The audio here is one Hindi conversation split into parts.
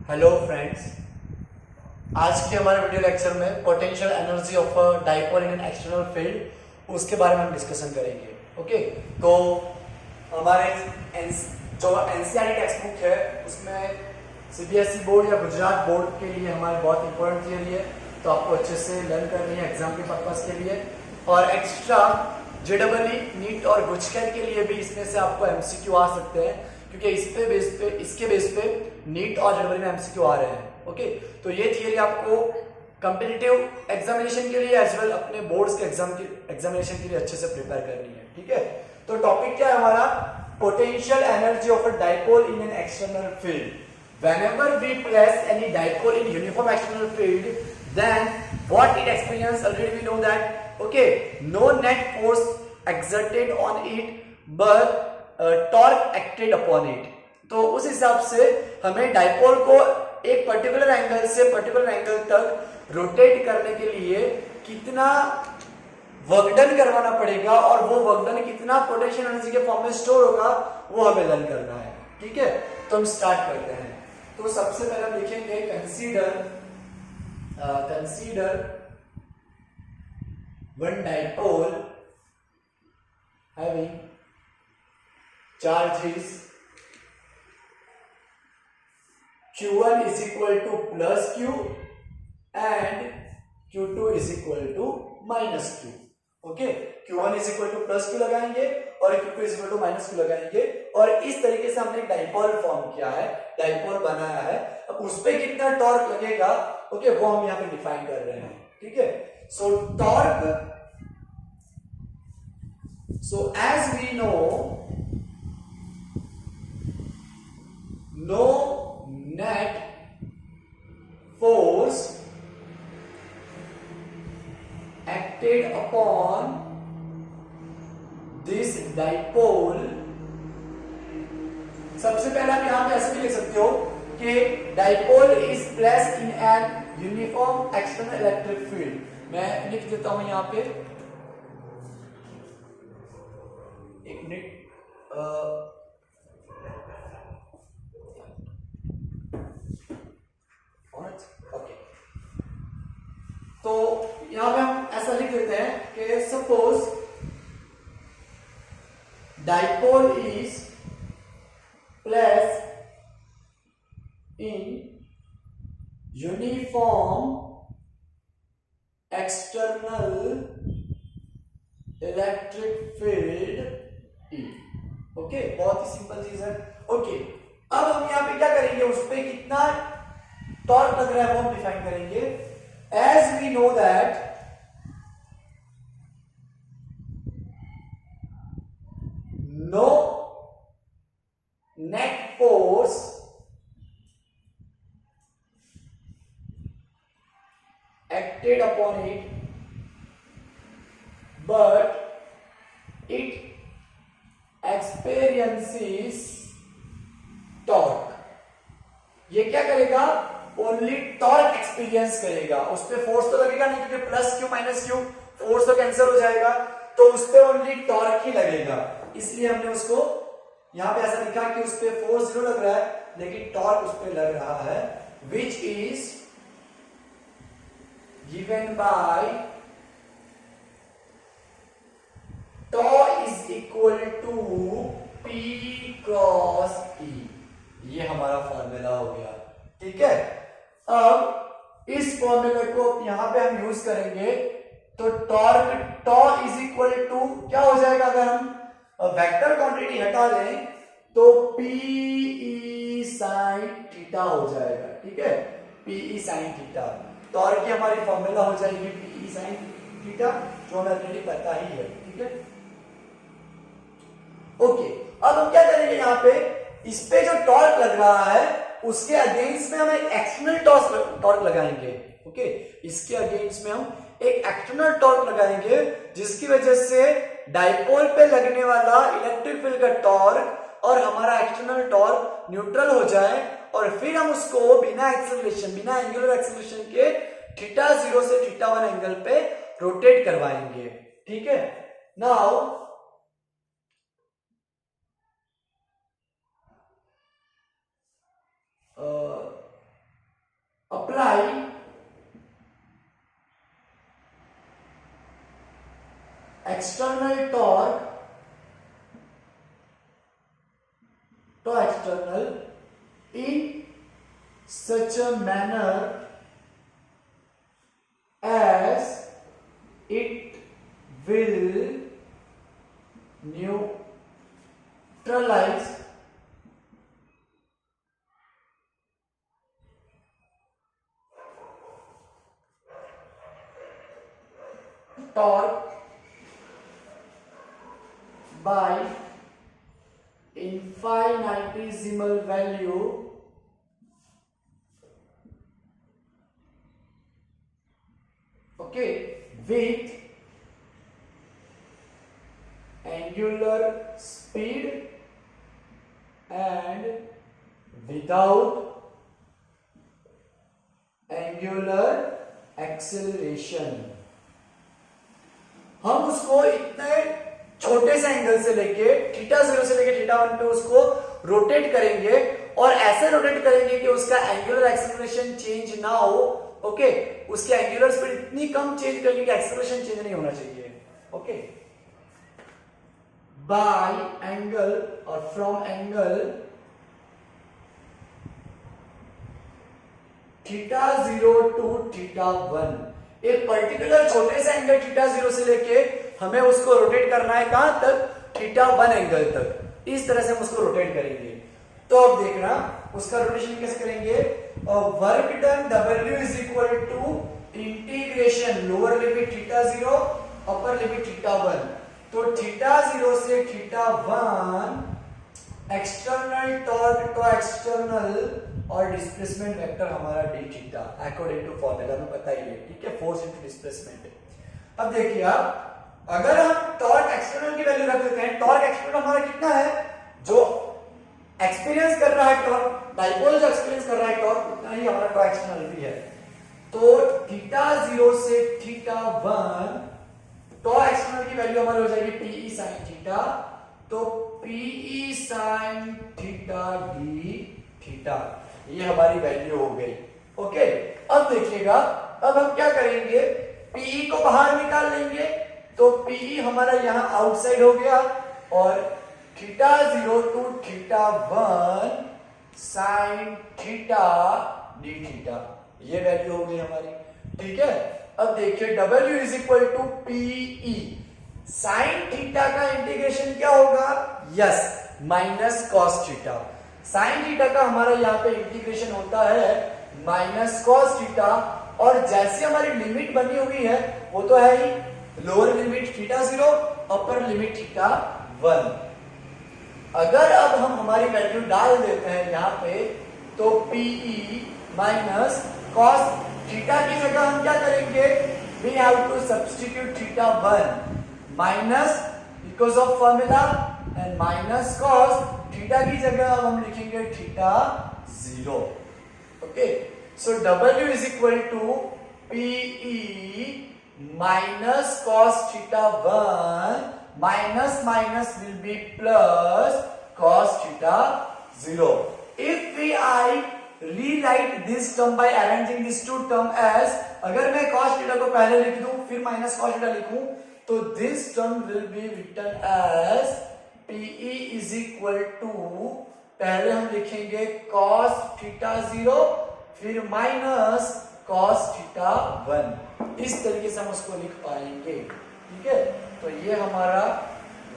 हेलो फ्रेंड्स, आज के हमारे वीडियो लेक्चर में potential energy of a dipole in an external field उसके बारे में हम डिस्कशन करेंगे। ओके, तो हमारे जो एनसीईआरटी टेक्स्ट बुक है उसमें सीबीएसई बोर्ड या गुजरात बोर्ड के लिए हमारे बहुत इंपॉर्टेंट थियरी है, तो आपको अच्छे से लर्न करनी है एग्जाम के पर्पज के लिए। और एक्स्ट्रा जेडबलई नीट और गुजकैट के लिए भी इसमें से आपको एमसीक्यू आ सकते हैं, क्योंकि इसके बेस पे नीट और जेडबलई में एमसीक्यू आ रहे हैं। ओके, तो ये थियरी आपको कॉम्पिटिटिव एग्जामिनेशन के लिए एज वेल अपने बोर्ड्स के एग्जामिनेशन के लिए अच्छे से प्रिपेयर करनी है। ठीक है, तो टॉपिक क्या है हमारा? Potential energy of a dipole in an external field. Whenever we place any dipole in uniform external field, then what it experience, already we know that, okay, no net force exerted on it but torque acted upon it। तो उस हिसाब से हमें डाइपोल को एक पर्टिकुलर एंगल से पर्टिकुलर एंगल तक रोटेट करने के लिए कितना वर्क डन करवाना पड़ेगा और वो वर्क डन कितना पोटेंशियल एनर्जी के फॉर्म में स्टोर होगा, वो हमें लर्न करना है। ठीक है, तो हम स्टार्ट करते हैं। तो सबसे पहले हम लिखेंगे consider one dipole having charges Q1 is equal to plus Q and Q2 is equal to minus Q। Okay, Q1 is equal to plus Q लगाएंगे और Q2 is equal to minus Q लगाएंगे, और इस तरीके से हमने डाइपोल फॉर्म किया है, डाइपोल बनाया है। अब उस पे कितना टॉर्क लगेगा, ओके, वो हम यहाँ पे डिफाइन कर रहे हैं। ठीक है, so torque, so as we know, no net force acted upon this dipole। सबसे पहले आप यहां पे ऐसे भी लिख सकते हो कि dipole is placed in an uniform external electric field. मैं लिख देता हूं यहां पे, एक मिनट, ओके, तो यहां पे हम ऐसा लिख देते हैं कि suppose dipole is placed in uniform external electric field E। Okay, बहुत ही सिंपल चीज है। ओके, अब हम यहां पे क्या करेंगे, उस पे कितना टॉर्क लग रहा है वो हम डिफाइन करेंगे। As we know that no net force acted upon it but it experiences torque. ये क्या करेगा? ओनली टॉर्क एक्सपीरियंस करेगा, उस पर फोर्स तो लगेगा नहीं, क्योंकि plus Q minus Q force तो कैंसिल हो जाएगा, तो उस पर ओनली टॉर्क ही लगेगा। इसलिए हमने उसको यहां पे ऐसा लिखा कि उस पर फोर्स 0 लग रहा है लेकिन टॉर्क उस पर लग रहा है, which is given by tau is equal to P cross E। ये हमारा फॉर्मूला हो गया। ठीक है, अब इस फॉर्मूले को यहां पे हम यूज करेंगे, तो torque tau is equal to क्या हो जाएगा? अगर हम वेक्टर क्वांटिटी हटा लें तो Pe sin थीटा हो जाएगा। ठीक है, Pe sin थीटा, टॉर्क की हमारी फॉर्मूला हो जाएगी Pe sin थीटा, जो हमें ऑलरेडी पता ही है। ठीक है, ओके, अब हम क्या करेंगे, यहां पे इस पे जो टॉर्क लग रहा है उसके अगेंस्ट में हम एक एक्सटर्नल टॉर्क लगाएंगे। ओके, इसके अगेंस्ट में हम एक एक्सटर्नल टॉर्क लगाएंगे, जिसकी वजह से डाइपोल पे लगने वाला इलेक्ट्रिक फील्ड का टॉर्क और हमारा एक्सटर्नल टॉर्क न्यूट्रल हो जाए, और फिर हम उसको बिना एक्सेलरेशन, बिना एंगुलर एक्सेलरेशन के θ0 से θ1 एंगल पे रोटेट करवाएंगे। ठीक है, now apply external torque to external in such a manner as it will neutralize torque by infinitesimal value with angular speed and without angular acceleration। हम उसको इतने छोटे से एंगल से लेके θ0 से लेके θ1 पे उसको रोटेट करेंगे और ऐसे रोटेट करेंगे कि उसका एंगुलर एक्सेलरेशन चेंज ना हो। ओके, उसकी एंगुलर स्पीड इतनी कम चेंज करेंगे कि एक्सेलरेशन चेंज नहीं होना चाहिए। ओके, बाय एंगल और फ्रॉम एंगल θ0 टू θ1, एक पर्टिकुलर छोटे से एंगल θ0 से लेके हमें उसको रोटेट करना है कहां तक, θ1 एंगल तक। इस तरह से हम उसको रोटेट करेंगे। तो अब देखना उसका रोटेशन कैसे करेंगे। Work done W is equal to integration lower limit θ0 upper limit θ1। तो θ0 से θ1 एक्सटर्नल टॉर्क टू एक्सटर्नल और डिस्प्लेसमेंट वेक्टर हमारा d theta according to formula में पता ही है। ठीक है, फोर्स इनटू डिस्प्लेसमेंट। अब देखिए आप, अगर हम टॉर्क एक्सटर्नल की वैल्यू रख देते हैं, टॉर्क एक्सटर्नल हमारा कितना है, जो एक्सपीरियंस कर रहा है टॉर्क, डाइपोल जो एक्सपीरियंस कर रहा है टॉर्क, उतना ही हमारा टॉर्क एक्सटर्नल भी है। तो θ0 से θ1 टॉर्क एक्सटर्नल की वैल्यू हमारी हो जाएगी PE sin थीटा। तो PE sin theta d theta, ये हमारी वैल्यू हो गई। ओके, अब देखिएगा, अब हम क्या करेंगे, PE को बाहर निकाल लेंगे। तो PE हमारा यहां आउटसाइड हो गया और θ0 to θ1 sin theta d theta, ये वैल्यू हो गई हमारी। ठीक है, अब देखिए W is equal to PE sin theta का इंटीग्रेशन क्या होगा, yes minus cos theta. sin theta का हमारा यहाँ पे इंटीग्रेशन होता है माइनस कॉस थीटा, और जैसे हमारी लिमिट बनी हुई है वो तो है ही लोअर लिमिट θ0 अपर लिमिट θ1। अगर अब हम हमारी वैल्यू डाल देते हैं यहाँ पे, तो PE माइनस कॉस थीटा की जगह हम क्या करेंगे, we have to substitute θ1 minus because of formula and minus cos theta की जगह अब हम लिखेंगे θ0। Okay, so W is equal to PE minus cos θ1 minus minus will be plus cos θ0। If I rewrite this term by arranging these two term as, अगर मैं cos θ को पहले लिख दूं फिर minus cos θ लिखूं, तो this term will be written as PE is equal to, पहले हम लिखेंगे cos θ0 फिर minus cos θ1। इस तरीके से हम उसको लिख पाएंगे। ठीक है, तो ये हमारा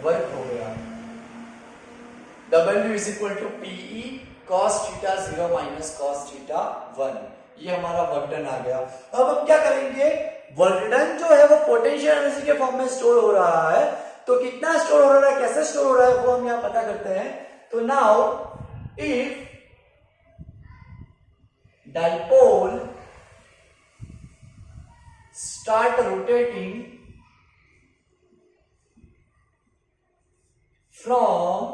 वर्क हो गया। W is equal to PE cos θ0 minus cos θ1, ये हमारा वर्क डन आ गया। अब हम क्या करेंगे, वर्क डन जो है वो पोटेंशियल एनर्जी के फॉर्म में स्टोर हो रहा है। तो कितना स्टोर हो रहा है, कैसे स्टोर हो रहा है, वो हम यहाँ पता करते हैं। तो now if dipole start rotating from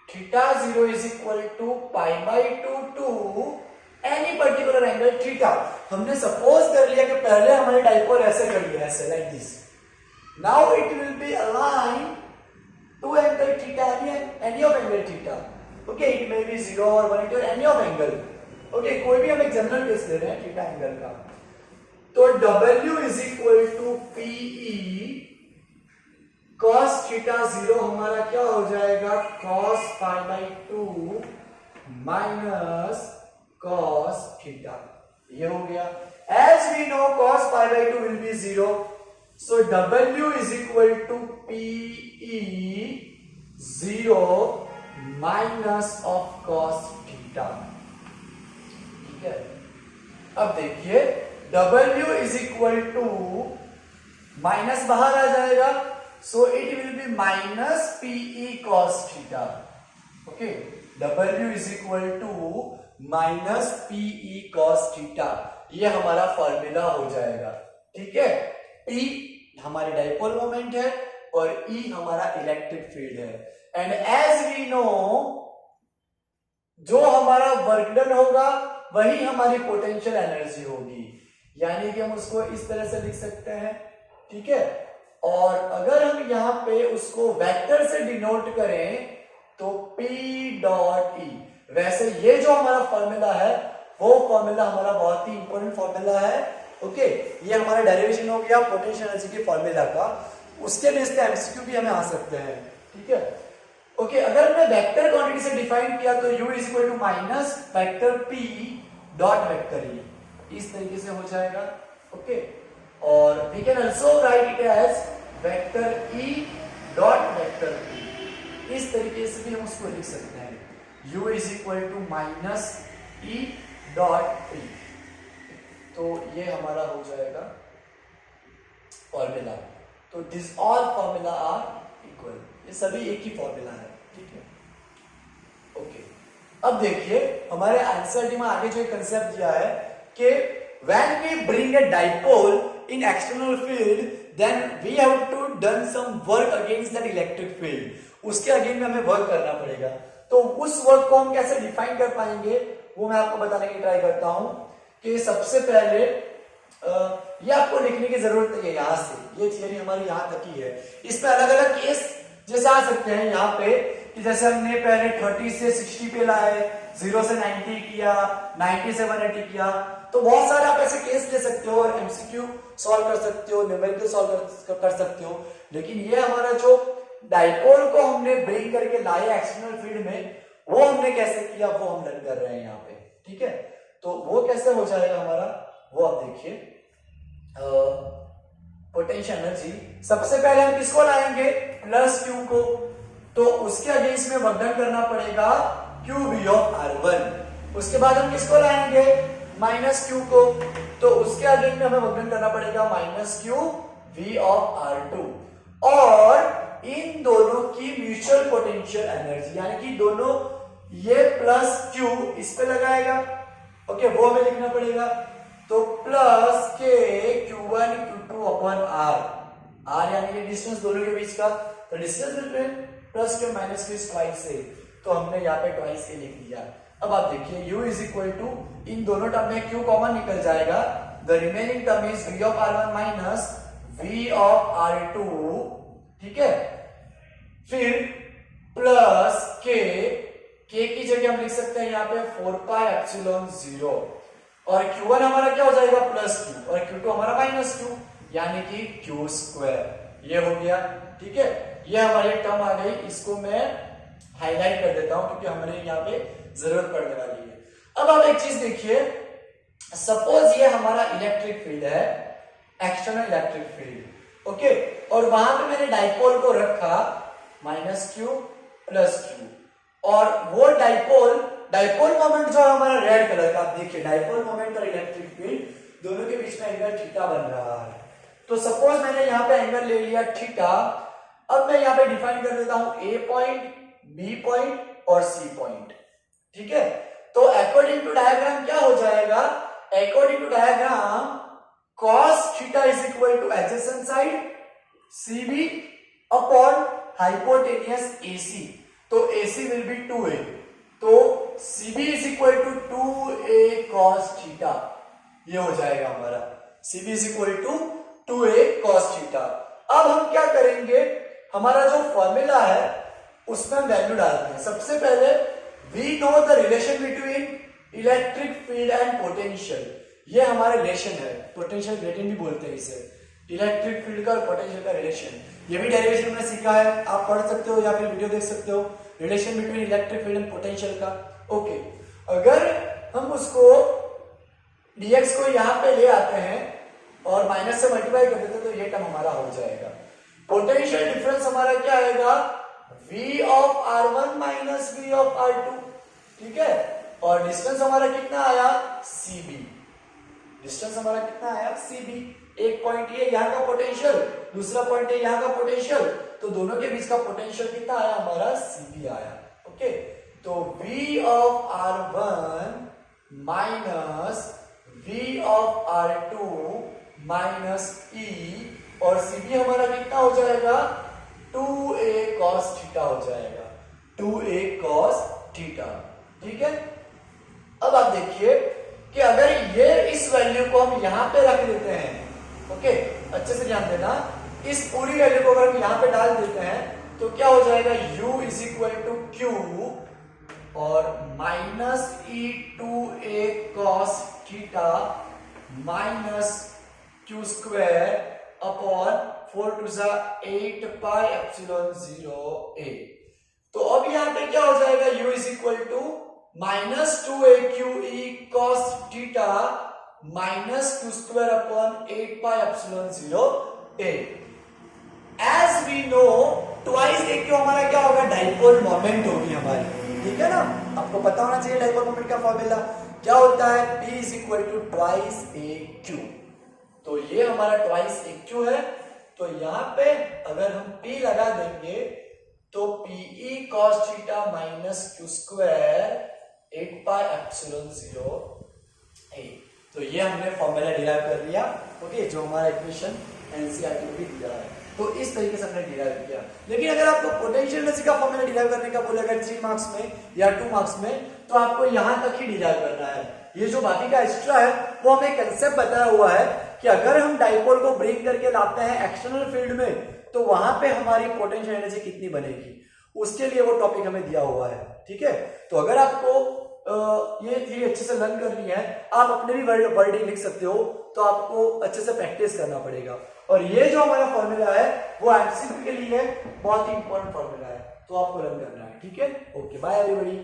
θ0 is equal to π/2 to any particular angle theta. हमने सपोज कर लिया कि पहले हमारे डाइपोल ऐसे कर लिया, ऐसे like this. Now it will be align to angle theta, any of angle theta. Okay, it may be 0 or 180 or any of angle। Okay, कोई भी हम एक जनरल केस ले रहे हैं थीटा एंगल का, तो W is equal to PE cos theta 0 हमारा क्या हो जाएगा, cos pi by 2 minus cos theta, ये हो गया। As we know cos pi by 2 will be 0, so W is equal to PE 0 minus of cos theta, ठीक है। अब देखिए W is equal to minus बाहर आ जाएगा, so it will be minus PE cos theta, okay. W is equal to minus PE cos theta, ये हमारा फॉर्मूला हो जाएगा, ठीक है। P हमारी डाइपोल मोमेंट है और E हमारा इलेक्ट्रिक फील्ड है। एंड एज वी नो जो हमारा वर्क डन होगा वही हमारी पोटेंशियल एनर्जी होगी, यानी कि हम उसको इस तरह से लिख सकते हैं, ठीक है। और अगर हम यहां पे उसको वेक्टर से डिनोट करें तो P डॉट E, वैसे ये जो हमारा फॉर्मूला है वो फॉर्मूला हमारा बहुत ही इंपॉर्टेंट फॉर्मूला है, ओके। ये हमारा डेरिवेशन हो गया पोटेंशियल एनर्जी के फॉर्मूला का, उसके बेस पे एमसीक्यू भी हमें आ सकते हैं, ठीक है, ओके। अगर मैं वेक्टर क्वांटिटी से डिफाइन किया तो U is equal to minus vector P dot vector E, इस तरीके से हो जाएगा, ओके। और we can also write it as vector E dot vector P, इस तरीके से भी हम उसको लिख सकते हैं, U is equal to minus E dot P, तो ये हमारा हो जाएगा फॉर्मूला। तो this all formula are equal, ये सभी एक ही फॉर्मूला है, ठीक है, ओके। अब देखिए हमारे आंसर में आगे जो कंसेप्ट दिया है कि when we bring a dipole in external field then we have to done some work against that electric field, उसके अगेंस्ट में हमें वर्क करना पड़ेगा। तो उस वर्क को हम कैसे डिफाइन कर पाएंगे वो मैं आपको बताने की ट्राई करता हूं कि सबसे पहले ये आपको लिखने की जरूरत नहीं है, यहां से ये थियरी हमारी यहां तक ही है। इसमें अलग अलग केस जैसे आ सकते हैं यहाँ पे कि जैसे हमने पहले 30 से 60 पे लाए, 0 से 90 किया, 90 से 180 किया, तो बहुत सारे आप ऐसे केस ले सकते हो और एमसीक्यू सॉल्व कर सकते हो, न्यूमेरिकल सॉल्व कर सकते हो। लेकिन ये हमारा जो डाइपोल को हमने ब्रिंग करके लाए एक्सटर्नल फील्ड में, वो हमने कैसे किया वो हम लर्न कर रहे हैं यहाँ पे, ठीक है। तो वो कैसे हो जाएगा हमारा, वो आप देखिए। पोटेंशियल एनर्जी सबसे पहले हम किसको लाएंगे, प्लस क्यू को, तो उसके अगेंस्ट में वर्क डन करना पड़ेगा क्यू वी ऑफ R1। उसके बाद हम किसको लाएंगे, माइनस क्यू को, तो उसके अगेंस्ट में हमें वर्क डन करना पड़ेगा minus Q we of R2। और इन दोनों की म्यूचुअल पोटेंशियल एनर्जी, यानी कि दोनों ये प्लस क्यू इस पे लगाएगा, ओके, वो हमें लिखना पड़ेगा। तो प्लस के Q1 Q2 अपॉन R यानी कि डिस्टेंस दोनों के बीच का, तो distance between plus Q minus Q twice से, तो हमने यहाँ पे ट्वाइस के लिख दिया। अब आप देखिए U इज इक्वल टू, इन दोनों टर्म में Q कॉमन निकल जाएगा, the remaining term is V of R1 minus V of R2, ठीक है। फिर प्लस के की जगह हम लिख सकते हैं यहाँ पे 4 पाई एप्सिलॉन 0, और Q1 हमारा क्या हो जाएगा, प्लस Q, और Q2 हमारा माइनस Q, यानी कि Q स्क्वायर, ये हो गया, ठीक है। ये हमारी टर्म आ गई, इसको मैं हाईलाइट कर देता हूं क्योंकि हमारे यहाँ पे जरूरत पड़ने वाली है। अब आप एक चीज देखिए, सपोज ये हमारा इलेक्ट्रिक फील्ड है, एक्सटर्नल इलेक्ट्रिक फील्ड, ओके, और वहां पे मैंने डाइपोल को रखा माइनस क्यू प्लस क्यू, और वो डाइपोल मोमेंट जो है हमारा रेड कलर का, आप देखिए डाइपोल मोमेंट और इलेक्ट्रिक फील्ड दोनों के बीच में एंगल थीटा बन रहा है। तो सपोज मैंने यहाँ पे एंगल ले लिया थीटा, अब मैं यहाँ पे डिफाइन कर देता हूं ए पॉइंट, बी पॉइंट और सी पॉइंट, ठीक है। तो अकॉर्डिंग टू डायग्राम क्या हो जाएगा, according to diagram cos theta is equal to adjacent side CB upon hypotenuse AC, तो AC विल बी 2A, तो CB is equal to 2A cos theta, ये हो जाएगा हमारा CB is equal to 2A cos theta. अब हम क्या करेंगे, हमारा जो फॉर्मूला है उसमें हम वैल्यू डालते हैं। सबसे पहले we know the relation between electric field and potential, ये हमारा रिलेशन है, पोटेंशियल ग्रेडियंट भी बोलते हैं इसे, इलेक्ट्रिक फील्ड का और पोटेंशियल का रिलेशन। ये भी डेरिवेशन में सीखा है, आप पढ़ सकते हो या फिर वीडियो देख सकते हो, relation between electric field and potential का। ओके, अगर हम उसको dx को यहाँ पे ले आते हैं और माइनस से मल्टीप्लाई कर देते हैं तो ये टर्म हमारा हो जाएगा। पोटेंशियल डिफरेंस हमारा क्या आएगा, v of r1 minus v of r2, ठीक है। और डिस्टेंस हमारा कितना आया, cb, डिस्टेंस हमारा कितना आया, cb। एक पॉइंट ये यहाँ का पोटेंशियल, दूसरा पॉइंट है यहाँ का पोटेंशियल, तो दोनों के बीच का पोटेंशियल कितना आया हमारा, cb आया। ओके, तो v of r1 minus v of r2 minus e, और cb हमारा कितना हो जाएगा, 2a cos थीटा हो जाएगा, 2a cos थीटा, ठीक है। अब आप देखिए कि अगर ये इस वैल्यू को हम यहां पे रख देते हैं, ओके, अच्छे से ध्यान देना, इस पूरी वैल्यू को अगर हम यहां पे डाल देते हैं तो क्या हो जाएगा, u is equal to Q और minus E 2a cos theta minus Q square upon 4 to 8 pi epsilon 0a। तो अब यहां पे क्या हो जाएगा, u is equal to minus 2a Q E cos theta minus Q square upon 8 pi epsilon 0a। As we know twice A Q हमारा क्या होगा, डाइपोल मोमेंट होगी हमारी, ठीक है ना। आपको पता होना चाहिए डाइपोल मोमेंट का फॉर्मूला क्या होता है, P is equal to twice A Q. तो ये हमारा ट्वाइस ए क्यू है, तो यहां पे अगर हम P लगा देंगे तो PE cos theta minus Q square 8 pi epsilon 0a। तो ये हमने फॉर्मूला डिराइव कर लिया, ओके, जो हमारा इक्वेशन एनसीईआरटी में भी दिया है। तो इस तरीके से हमने डिराइव किया। लेकिन अगर आपको पोटेंशियल एनर्जी का फॉर्मूला डिराइव करने का बोलेगा 3 मार्क्स में या 2 मार्क्स में, तो आपको यहां तक ही डिराइव करना है। ये जो बाकी का एक्स्ट्रा है वो हमें कंसेप्ट बताया हुआ है कि अगर हम डाइपोल को ब्रेक करके लाते हैं एक्सटर्नल फील्ड में तो वहां पे हमारी पोटेंशियल एनर्जी कितनी बनेगी, उसके लिए वो टॉपिक हमें दिया हुआ है, ठीक है। तो अगर आपको ये थ्योरी अच्छे से लर्न करनी है, आप अपने भी वर्डिंग लिख सकते हो, तो आपको अच्छे से प्रैक्टिस करना पड़ेगा। और ये जो हमारा फॉर्मूला है वो एमसीक्यू के लिए बहुत ही इंपॉर्टेंट फॉर्मूला है, तो आपको लर्न करना है, ठीक है। Okay, bye everybody.